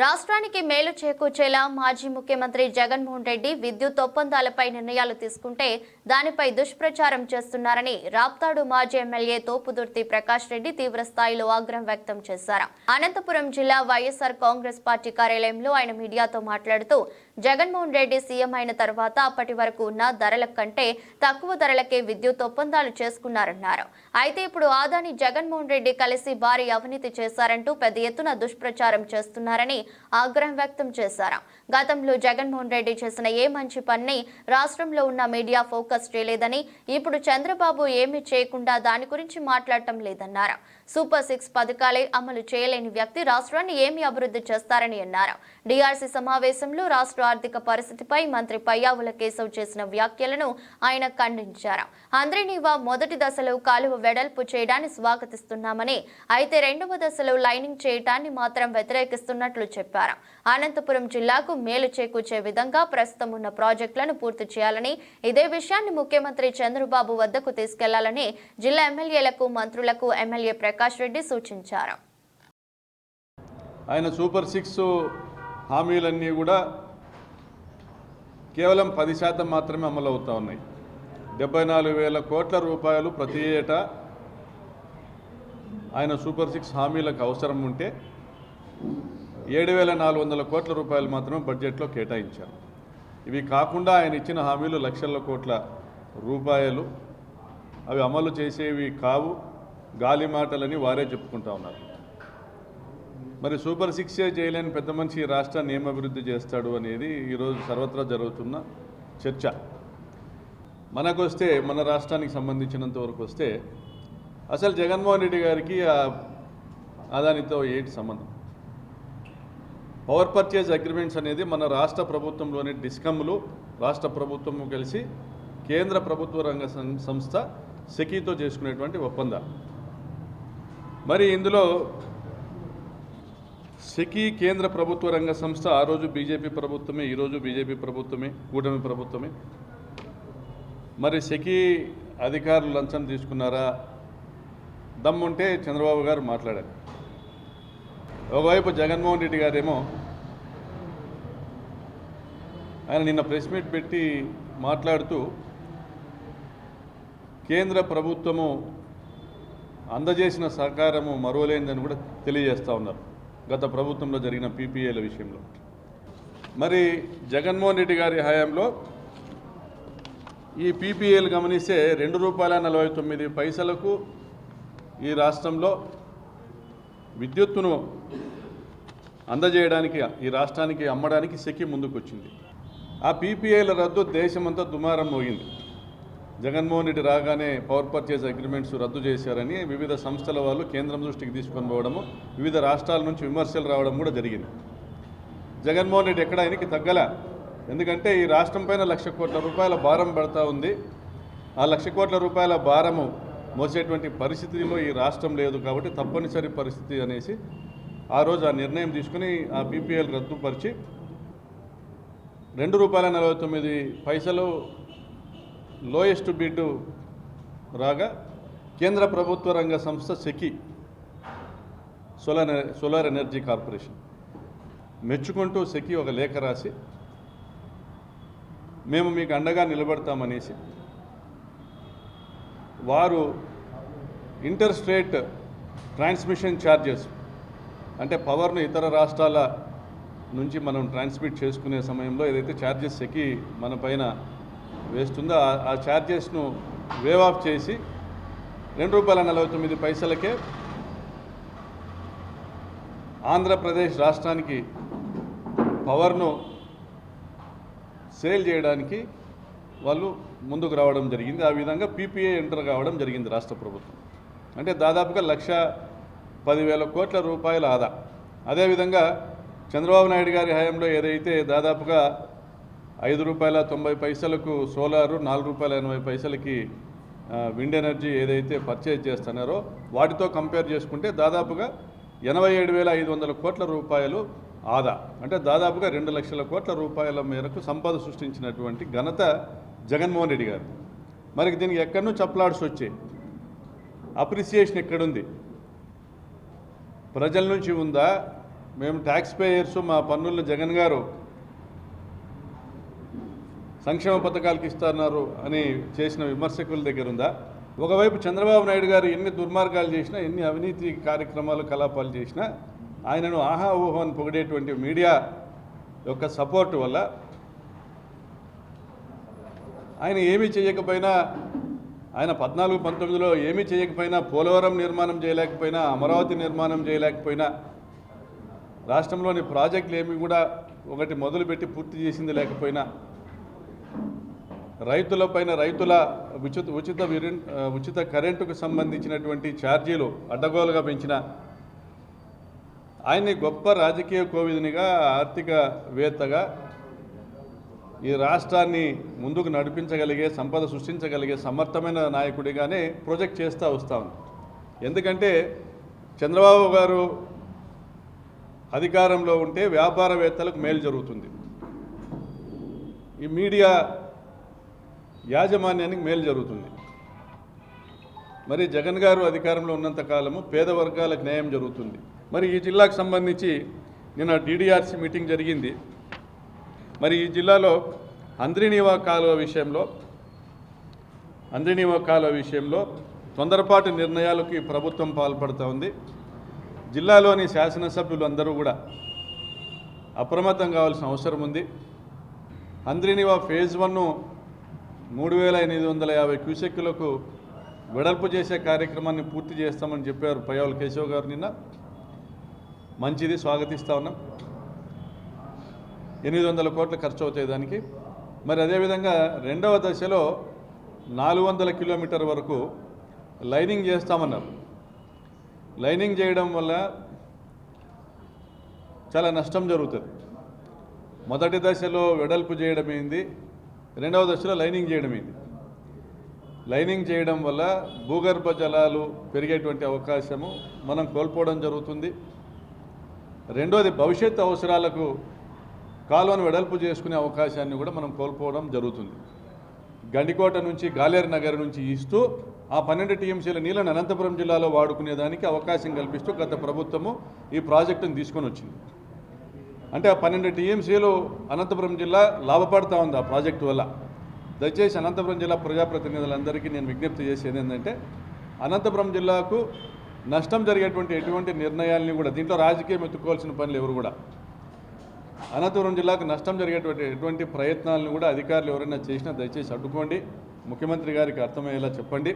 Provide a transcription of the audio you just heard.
రాష్ట్రానికి మేలు చేకూర్చేలా మాజీ ముఖ్యమంత్రి జగన్మోహన్ రెడ్డి విద్యుత్ ఒప్పందాలపై నిర్ణయాలు తీసుకుంటే దానిపై దుష్ప్రచారం చేస్తున్నారని రాప్తాడు మాజీ ఎమ్మెల్యే తోపుదుర్తి ప్రకాష్ రెడ్డి తీవ్ర స్థాయిలో ఆగ్రహం వ్యక్తం చేశారు. అనంతపురం జిల్లా వైఎస్ఆర్ కాంగ్రెస్ పార్టీ కార్యాలయంలో ఆయన మీడియాతో మాట్లాడుతూ జగన్మోహన్ రెడ్డి సీఎం అయిన తర్వాత అప్పటి వరకు ఉన్న ధరల కంటే తక్కువ ధరలకే విద్యుత్ ఒప్పందాలు చేసుకున్నారన్నారు. అయితే ఇప్పుడు ఆదాని జగన్మోహన్ రెడ్డి కలిసి భారీ అవినీతి చేశారంటూ పెద్ద ఎత్తున దుష్ప్రచారం చేస్తున్నారని ఆగ్రహం వ్యక్తం చేశారు. గతంలో జగన్మోహన్ రెడ్డి చేసిన ఏ మంచి పని రాష్ట్రంలో ఉన్న మీడియా ఫోకస్ చేయలేదని, ఇప్పుడు చంద్రబాబు ఏమీ చేయకుండా దాని గురించి మాట్లాడటం లేదన్నారు. సూపర్ 6 పథకాలే అమలు చేయలేని వ్యక్తి రాష్ట్రాన్ని ఏమి అభివృద్ధి చేస్తారని అన్నారు. డిఆర్సీ సమావేశంలో రాష్ట్ర ఆర్థిక పరిస్థితిపై మంత్రి పయ్యావుల కేశవ్ చేసిన వ్యాఖ్యలను ఆయన ఖండించారు. అంద్రినీవా మొదటి దశలో కాలువ వెడల్పు చేయడాన్ని స్వాగతిస్తున్నామని, అయితే రెండవ దశలో లైనింగ్ చేయడాన్ని మాత్రం వ్యతిరేకిస్తున్నట్లు చెప్పారు. అనంతపురం జిల్లాకు మేలు చేకూర్చే విధంగా ప్రస్తుతం ఉన్న ప్రాజెక్టులను పూర్తి చేయాలని, ఇదే విషయాన్ని ముఖ్యమంత్రి చంద్రబాబు వద్దకు తీసుకెళ్లాలని జిల్లా ఎమ్మెల్యేలకు, మంత్రులకు ఎమ్మెల్యే ప్రకాష్ రెడ్డి సూచించారు. ఆయన సూపర్ 6 హామీలన్నీ కూడా కేవలం 10% మాత్రమే అమలు అవుతా ఉన్నాయి. 74,000 కోట్ల రూపాయలు ప్రతి ఏటా ఆయన సూపర్ 6 హామీలకు అవసరం ఉంటే 7,400 కోట్ల రూపాయలు మాత్రమే బడ్జెట్లో కేటాయించారు. ఇవి కాకుండా ఆయన ఇచ్చిన హామీలు లక్షల కోట్ల రూపాయలు, అవి అమలు చేసేవి కావు, గాలి మాటలని వారే చెప్పుకుంటా ఉన్నారు. మరి సూపర్ 6 చేయలేని పెద్ద మనిషి రాష్ట్రాన్ని ఏం అభివృద్ధి చేస్తాడు అనేది ఈరోజు సర్వత్రా జరుగుతున్న చర్చ. మనకొస్తే, మన రాష్ట్రానికి సంబంధించినంత వరకు వస్తే, అసలు జగన్మోహన్ రెడ్డి గారికి అదానితో ఏంటి సంబంధం? పవర్ పర్చేజ్ అగ్రిమెంట్స్ అనేది మన రాష్ట్ర ప్రభుత్వంలోని డిస్కమ్లు, రాష్ట్ర ప్రభుత్వము కలిసి కేంద్ర ప్రభుత్వ రంగ సంస్థ సెకీతో చేసుకునేటువంటి ఒప్పందాలు. మరి ఇందులో సెకీ కేంద్ర ప్రభుత్వ రంగ సంస్థ ఆ రోజు బీజేపీ ప్రభుత్వమే, ఈరోజు బీజేపీ ప్రభుత్వమే, కూటమి ప్రభుత్వమే. మరి సెకీ అధికారులు లంచం తీసుకున్నారా? దమ్ముంటే చంద్రబాబు గారు మాట్లాడారు. ఒకవైపు జగన్మోహన్ రెడ్డి గారేమో ఆయన నిన్న ప్రెస్ మీట్ పెట్టి మాట్లాడుతూ కేంద్ర ప్రభుత్వము అందజేసిన సహకారము మరువలేనిదని కూడా తెలియజేస్తూ ఉన్నారు గత ప్రభుత్వంలో జరిగిన పీపీఏల విషయంలో. మరి జగన్మోహన్ రెడ్డి గారి హయాంలో ఈ పీపీఏలు గమనిస్తే ₹2.49 ఈ రాష్ట్రంలో విద్యుత్తును అందజేయడానికి, ఈ రాష్ట్రానికి అమ్మడానికి సెకీ ముందుకొచ్చింది. ఆ పీపీఏల రద్దు దేశమంతా దుమారం మోగింది. జగన్మోహన్ రెడ్డి రాగానే పవర్ పర్చేజ్ అగ్రిమెంట్స్ రద్దు చేశారని వివిధ సంస్థల వాళ్ళు కేంద్రం దృష్టికి తీసుకొని పోవడము, వివిధ రాష్ట్రాల నుంచి విమర్శలు రావడం కూడా జరిగింది. జగన్మోహన్ రెడ్డి ఎక్కడ ఆయనకి తగ్గల. ఎందుకంటే ఈ రాష్ట్రం పైన ₹1,00,000 కోట్ల భారం పడతా ఉంది. ఆ ₹1,00,000 కోట్ల భారము మోసేటువంటి పరిస్థితిలో ఈ రాష్ట్రం లేదు కాబట్టి తప్పనిసరి పరిస్థితి అనేసి ఆ రోజు ఆ నిర్ణయం తీసుకుని ఆ పీపీఎల్ రద్దుపరిచి ₹2.49 లోయెస్ట్ బిడ్ రాగా కేంద్ర ప్రభుత్వ రంగ సంస్థ సెకీ, సోలార్ ఎనర్జీ కార్పొరేషన్ మెచ్చుకుంటూ సెకీ ఒక లేఖ రాసి మేము మీకు అండగా నిలబడతామనేసి వారు ఇంటర్ స్టేట్ ట్రాన్స్మిషన్ ఛార్జెస్, అంటే పవర్ను ఇతర రాష్ట్రాల నుంచి మనం ట్రాన్స్మిట్ చేసుకునే సమయంలో ఏదైతే ఛార్జెస్ సెకీ మన పైన వేస్తుందో ఆ ఛార్జెస్ను వేవ్ ఆఫ్ చేసి ₹2.49 ఆంధ్రప్రదేశ్ రాష్ట్రానికి పవర్ను సేల్ చేయడానికి వాళ్ళు ముందుకు రావడం జరిగింది. ఆ విధంగా పీపీఏ ఎంటర్ కావడం జరిగింది రాష్ట్ర ప్రభుత్వం. అంటే దాదాపుగా ₹1,10,000 కోట్ల ఆదా. అదేవిధంగా చంద్రబాబు నాయుడు గారి హయాంలో ఏదైతే దాదాపుగా ₹5.90 సోలారు, ₹4.80 విండ్ ఎనర్జీ ఏదైతే పర్చేజ్ చేస్తున్నారో వాటితో కంపేర్ చేసుకుంటే దాదాపుగా ₹87,500 కోట్ల ఆదా. అంటే దాదాపుగా ₹2,00,000 కోట్ల మేరకు సంపద సృష్టించినటువంటి ఘనత జగన్మోహన్ రెడ్డి గారు. మరి దీనికి ఎక్కడనూ చప్పలాడ్స్ వచ్చాయి. అప్రిసియేషన్ ఎక్కడుంది? ప్రజల నుంచి ఉందా, మేము ట్యాక్స్ పేయర్స్ మా పన్నులను జగన్ గారు సంక్షేమ పథకాలకు ఇస్తున్నారు అని చేసిన విమర్శకుల దగ్గర ఉందా? ఒకవైపు చంద్రబాబు నాయుడు గారు ఎన్ని దుర్మార్గాలు చేసినా, ఎన్ని అవినీతి కార్యక్రమాలు కలాపాలు చేసినా ఆయనను ఆహా ఊహో అని పొగిడేటువంటి మీడియా యొక్క సపోర్ట్ వల్ల ఆయన ఏమీ చేయకపోయినా, ఆయన 14-19లో ఏమీ చేయకపోయినా, పోలవరం నిర్మాణం చేయలేకపోయినా, అమరావతి నిర్మాణం చేయలేకపోయినా, రాష్ట్రంలోని ప్రాజెక్టులు ఏమి కూడా ఒకటి మొదలుపెట్టి పూర్తి చేసింది లేకపోయినా, రైతుల ఉచిత కరెంటుకు సంబంధించినటువంటి ఛార్జీలు అడ్డగోలుగా పెంచిన ఆయన్ని గొప్ప రాజకీయ కోవిదునిగా, ఆర్థికవేత్తగా, ఈ రాష్ట్రాన్ని ముందుకు నడిపించగలిగే, సంపద సృష్టించగలిగే సమర్థమైన నాయకుడిగానే ప్రొజెక్ట్ చేస్తూ వస్తాం. ఎందుకంటే చంద్రబాబు గారు అధికారంలో ఉంటే వ్యాపారవేత్తలకు మేలు జరుగుతుంది, ఈ మీడియా యాజమాన్యానికి మేలు జరుగుతుంది. మరి జగన్ గారు అధికారంలో ఉన్నంత కాలము పేద వర్గాలకు న్యాయం జరుగుతుంది. మరి ఈ జిల్లాకు సంబంధించి నిన్న DDRC మీటింగ్ జరిగింది. మరి ఈ జిల్లాలో అంద్రినీవా కాలువ విషయంలో తొందరపాటు నిర్ణయాలకి ప్రభుత్వం పాల్పడుతూ ఉంది. జిల్లాలోని శాసనసభ్యులు అందరూ కూడా అప్రమత్తం కావాల్సిన అవసరం ఉంది. అంద్రినీవా ఫేజ్ 1 3850 క్యూసెక్కులకు వెడల్పు చేసే కార్యక్రమాన్ని పూర్తి చేస్తామని చెప్పారు పయ్యావుల కేశవ్ గారు నిన్న. మంచిది, స్వాగతిస్తూ ఉన్నాం. 800 కోట్లు ఖర్చు అవుతాయి దానికి. మరి అదేవిధంగా రెండవ దశలో 400 కిలోమీటర్ వరకు లైనింగ్ చేస్తామన్నారు. లైనింగ్ చేయడం వల్ల చాలా నష్టం జరుగుతుంది. మొదటి దశలో వెడల్పు చేయడమైంది, రెండవ దశలో లైనింగ్ చేయడమైంది. లైనింగ్ చేయడం వల్ల భూగర్భ జలాలు పెరిగేటువంటి అవకాశము మనం కోల్పోవడం జరుగుతుంది. రెండోది, భవిష్యత్తు అవసరాలకు కాలువను వెడల్పు చేసుకునే అవకాశాన్ని కూడా మనం కోల్పోవడం జరుగుతుంది. గండికోట నుంచి గాలేరు నగర్ నుంచి ఇస్తూ ఆ 12 TMCల నీళ్ళను అనంతపురం జిల్లాలో వాడుకునేదానికి అవకాశం కల్పిస్తూ గత ప్రభుత్వము ఈ ప్రాజెక్టును తీసుకొని వచ్చింది. అంటే ఆ 12 TMCలు అనంతపురం జిల్లా లాభపడుతూ ఉంది ఆ ప్రాజెక్టు వల్ల. దయచేసి అనంతపురం జిల్లా ప్రజాప్రతినిధులందరికీ నేను విజ్ఞప్తి చేసేది ఏంటంటే, అనంతపురం జిల్లాకు నష్టం జరిగేటువంటి ఎటువంటి నిర్ణయాల్ని కూడా, దీంట్లో రాజకీయం ఎత్తుకోవాల్సిన పనులు ఎవరు కూడా, అనంతపురం జిల్లాకు నష్టం జరిగేటువంటి ఎటువంటి ప్రయత్నాలను కూడా అధికారులు ఎవరైనా చేసినా దయచేసి అడ్డుకోండి. ముఖ్యమంత్రి గారికి అర్థమయ్యేలా చెప్పండి.